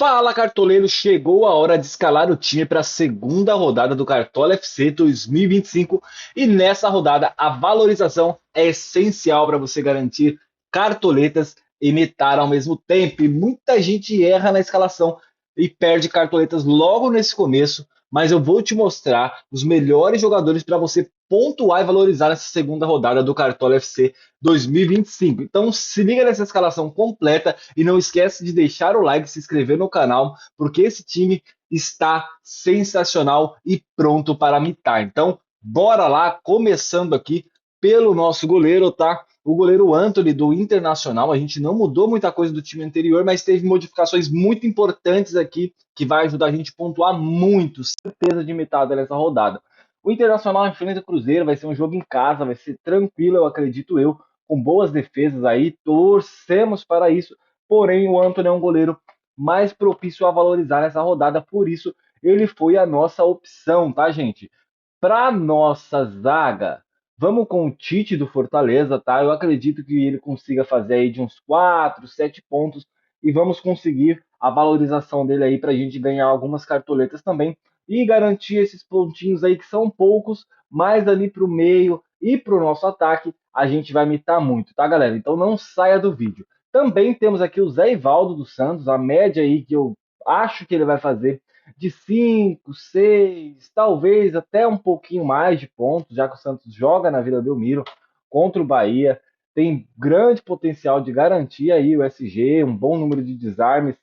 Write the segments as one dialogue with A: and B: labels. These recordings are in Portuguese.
A: Fala, cartoleiro! Chegou a hora de escalar o time para a segunda rodada do Cartola FC 2025 e nessa rodada a valorização é essencial para você garantir cartoletas e mitar ao mesmo tempo. E muita gente erra na escalação e perde cartoletas logo nesse começo, mas eu vou te mostrar os melhores jogadores para você pontuar e valorizar nessa segunda rodada do Cartola FC 2025. Então se liga nessa escalação completa e não esquece de deixar o like, se inscrever no canal, porque esse time está sensacional e pronto para mitar. Então, bora lá, começando aqui pelo nosso goleiro, tá? O goleiro Antony do Internacional. A gente não mudou muita coisa do time anterior, mas teve modificações muito importantes aqui que vai ajudar a gente a pontuar muito, certeza de mitada nessa rodada. O Internacional enfrenta o Cruzeiro, vai ser um jogo em casa, vai ser tranquilo, eu acredito eu, com boas defesas aí, torcemos para isso. Porém, o Antony é um goleiro mais propício a valorizar nessa rodada, por isso ele foi a nossa opção, tá, gente? Para nossa zaga, vamos com o Tite do Fortaleza, tá? Eu acredito que ele consiga fazer aí de uns 4, 7 pontos e vamos conseguir a valorização dele aí para a gente ganhar algumas cartoletas também e garantir esses pontinhos aí que são poucos, mas ali para o meio e para o nosso ataque a gente vai mitar muito, tá, galera? Então não saia do vídeo. Também temos aqui o Zé Ivaldo dos Santos, a média aí que eu acho que ele vai fazer de 5, 6, talvez até um pouquinho mais de pontos, já que o Santos joga na Vila Belmiro contra o Bahia, tem grande potencial de garantir aí o SG, um bom número de desarmes.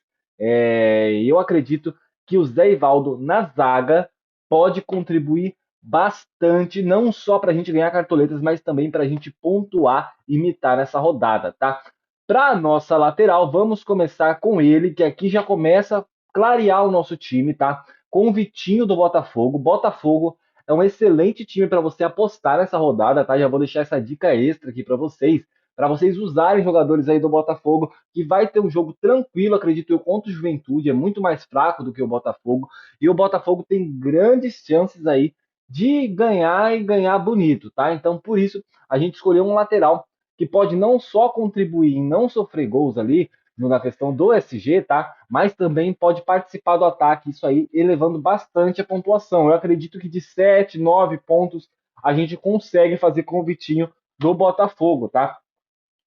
A: Eu acredito que o Zé Ivaldo na zaga pode contribuir bastante, não só para a gente ganhar cartoletas, mas também para a gente pontuar e imitar nessa rodada, tá? Para nossa lateral, vamos começar com ele, que aqui já começa a clarear o nosso time, tá? Com o Vitinho do Botafogo. Botafogo é um excelente time para você apostar nessa rodada, tá? Já vou deixar essa dica extra aqui para vocês usarem jogadores aí do Botafogo, que vai ter um jogo tranquilo, acredito eu, contra o Juventude, é muito mais fraco do que o Botafogo, e o Botafogo tem grandes chances aí de ganhar e ganhar bonito, tá? Então, por isso, a gente escolheu um lateral que pode não só contribuir em não sofrer gols ali, na questão do SG, tá? Mas também pode participar do ataque, isso aí elevando bastante a pontuação. Eu acredito que de 7, 9 pontos a gente consegue fazer com o Vitinho do Botafogo, tá?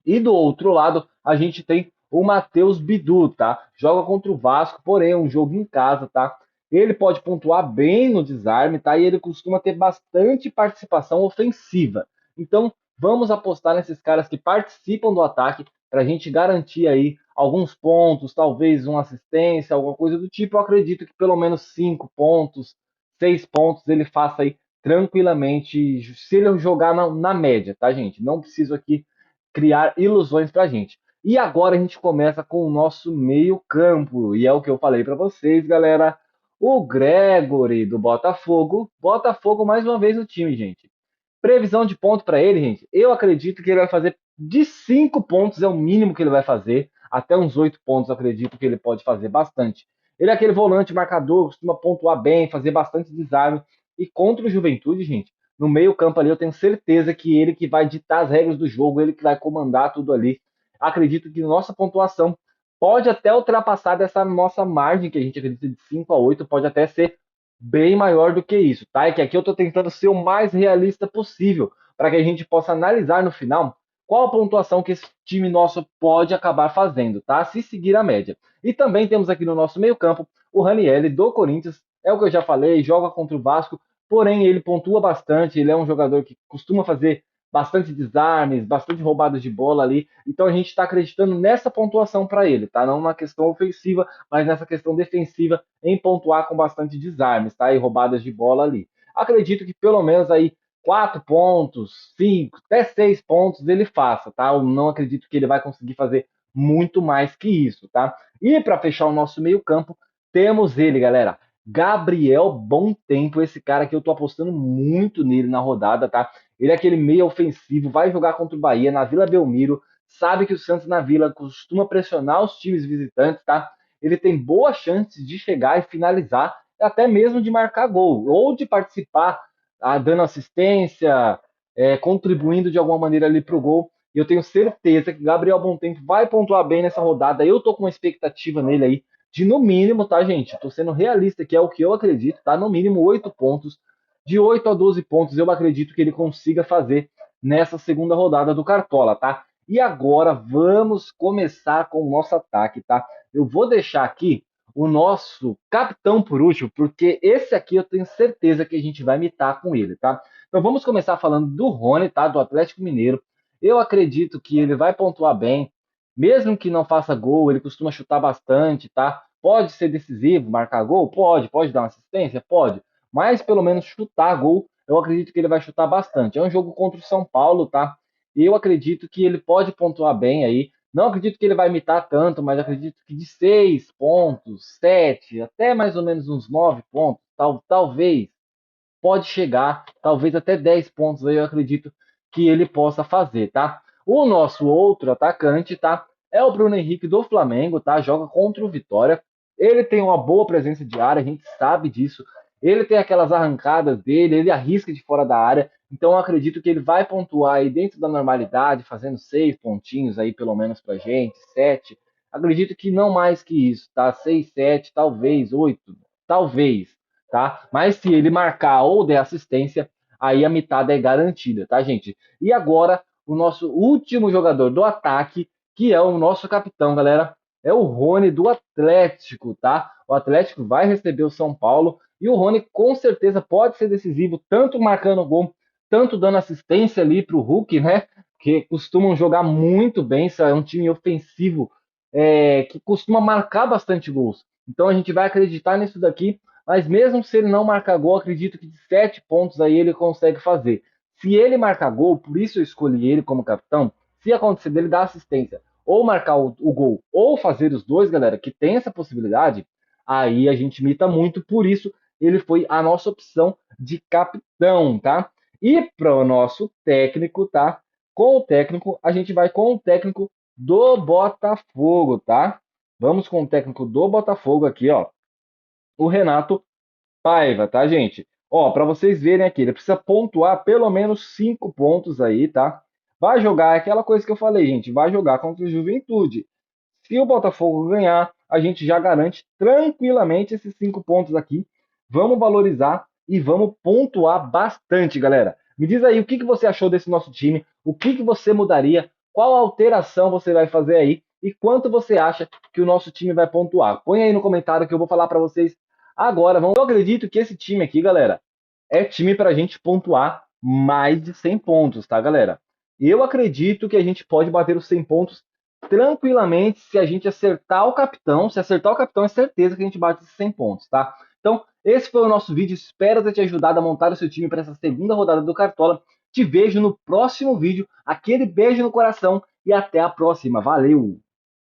A: E do outro lado, a gente tem o Matheus Bidu, tá? Joga contra o Vasco, porém é um jogo em casa, tá? Ele pode pontuar bem no desarme, tá? E ele costuma ter bastante participação ofensiva. Então, vamos apostar nesses caras que participam do ataque para a gente garantir aí alguns pontos, talvez uma assistência, alguma coisa do tipo. Eu acredito que pelo menos 5 pontos, 6 pontos ele faça aí tranquilamente, se ele jogar na média, tá, gente? Não preciso aqui criar ilusões para a gente. E agora a gente começa com o nosso meio-campo. E é o que eu falei para vocês, galera. O Gregory do Botafogo. Botafogo mais uma vez no time, gente. Previsão de ponto para ele, gente. Eu acredito que ele vai fazer de 5 pontos, é o mínimo que ele vai fazer. Até uns 8 pontos, eu acredito que ele pode fazer bastante. Ele é aquele volante marcador, costuma pontuar bem, fazer bastante desarme. E contra o Juventude, gente, no meio-campo ali, eu tenho certeza que ele que vai ditar as regras do jogo, ele que vai comandar tudo ali. Acredito que nossa pontuação pode até ultrapassar dessa nossa margem que a gente acredita de 5 a 8, pode até ser bem maior do que isso, tá? É que aqui eu estou tentando ser o mais realista possível, para que a gente possa analisar no final qual a pontuação que esse time nosso pode acabar fazendo, tá? Se seguir a média. E também temos aqui no nosso meio-campo o Ranieri do Corinthians, é o que eu já falei, joga contra o Vasco, porém ele pontua bastante, ele é um jogador que costuma fazer bastante desarmes, bastante roubadas de bola ali, então a gente está acreditando nessa pontuação para ele, tá? Não na questão ofensiva, mas nessa questão defensiva, em pontuar com bastante desarmes, tá? E roubadas de bola ali. Acredito que pelo menos aí 4 pontos, 5, até 6 pontos ele faça, tá? Eu não acredito que ele vai conseguir fazer muito mais que isso, tá? E para fechar o nosso meio-campo, temos ele, galera. Gabriel Bom Tempo, esse cara que eu tô apostando muito nele na rodada, tá? Ele é aquele meio ofensivo, vai jogar contra o Bahia na Vila Belmiro, sabe que o Santos na Vila costuma pressionar os times visitantes, tá? Ele tem boas chances de chegar e finalizar, até mesmo de marcar gol, ou de participar, dando assistência, contribuindo de alguma maneira ali para o gol. E eu tenho certeza que Gabriel Bom Tempo vai pontuar bem nessa rodada. Eu tô com uma expectativa nele aí de no mínimo, tá, gente? Tô sendo realista, que é o que eu acredito, tá? No mínimo 8 pontos. De 8 a 12 pontos eu acredito que ele consiga fazer nessa segunda rodada do Cartola, tá? E agora vamos começar com o nosso ataque, tá? Eu vou deixar aqui o nosso capitão por último, porque esse aqui eu tenho certeza que a gente vai mitar com ele, tá? Então vamos começar falando do Rony, tá? Do Atlético Mineiro. Eu acredito que ele vai pontuar bem, mesmo que não faça gol, ele costuma chutar bastante, tá? Pode ser decisivo, marcar gol? Pode dar uma assistência? Pode. Mas pelo menos chutar gol, eu acredito que ele vai chutar bastante. É um jogo contra o São Paulo, tá? E eu acredito que ele pode pontuar bem aí. Não acredito que ele vai imitar tanto, mas acredito que de 6 pontos, 7, até mais ou menos uns 9 pontos, talvez pode chegar, talvez até 10 pontos aí eu acredito que ele possa fazer, tá? O nosso outro atacante, tá? É o Bruno Henrique do Flamengo, tá? Joga contra o Vitória. Ele tem uma boa presença de área, a gente sabe disso. Ele tem aquelas arrancadas dele, ele arrisca de fora da área. Então eu acredito que ele vai pontuar aí dentro da normalidade, fazendo 6 pontinhos aí pelo menos pra gente, 7. Acredito que não mais que isso, tá? 6, 7, talvez 8, talvez, tá? Mas se ele marcar ou der assistência, aí a mitada é garantida, tá, gente? E agora, o nosso último jogador do ataque, que é o nosso capitão, galera, é o Rony do Atlético, tá? O Atlético vai receber o São Paulo e o Rony com certeza pode ser decisivo, tanto marcando gol, tanto dando assistência ali para o Hulk, né? Que costumam jogar muito bem, isso é um time ofensivo que costuma marcar bastante gols. Então a gente vai acreditar nisso daqui, mas mesmo se ele não marcar gol, acredito que de 7 pontos aí ele consegue fazer. Se ele marcar gol, por isso eu escolhi ele como capitão, se acontecer dele dar assistência, ou marcar o gol, ou fazer os dois, galera, que tem essa possibilidade, aí a gente imita muito, por isso ele foi a nossa opção de capitão, tá? E para o nosso técnico, tá? Com o técnico, a gente vai com o técnico do Botafogo, tá? Vamos com o técnico do Botafogo aqui, ó. O Renato Paiva, tá, gente? Ó, para vocês verem aqui, ele precisa pontuar pelo menos 5 pontos aí, tá? Vai jogar aquela coisa que eu falei, gente, vai jogar contra o Juventude. Se o Botafogo ganhar, a gente já garante tranquilamente esses 5 pontos aqui. Vamos valorizar e vamos pontuar bastante, galera. Me diz aí o que você achou desse nosso time, o que você mudaria, qual alteração você vai fazer aí e quanto você acha que o nosso time vai pontuar. Põe aí no comentário que eu vou falar para vocês agora. Eu acredito que esse time aqui, galera, é time para a gente pontuar mais de 100 pontos, tá, galera? Eu acredito que a gente pode bater os 100 pontos tranquilamente se a gente acertar o capitão. Se acertar o capitão, é certeza que a gente bate esses 100 pontos, tá? Então, esse foi o nosso vídeo. Espero ter te ajudado a montar o seu time para essa segunda rodada do Cartola. Te vejo no próximo vídeo. Aquele beijo no coração e até a próxima. Valeu!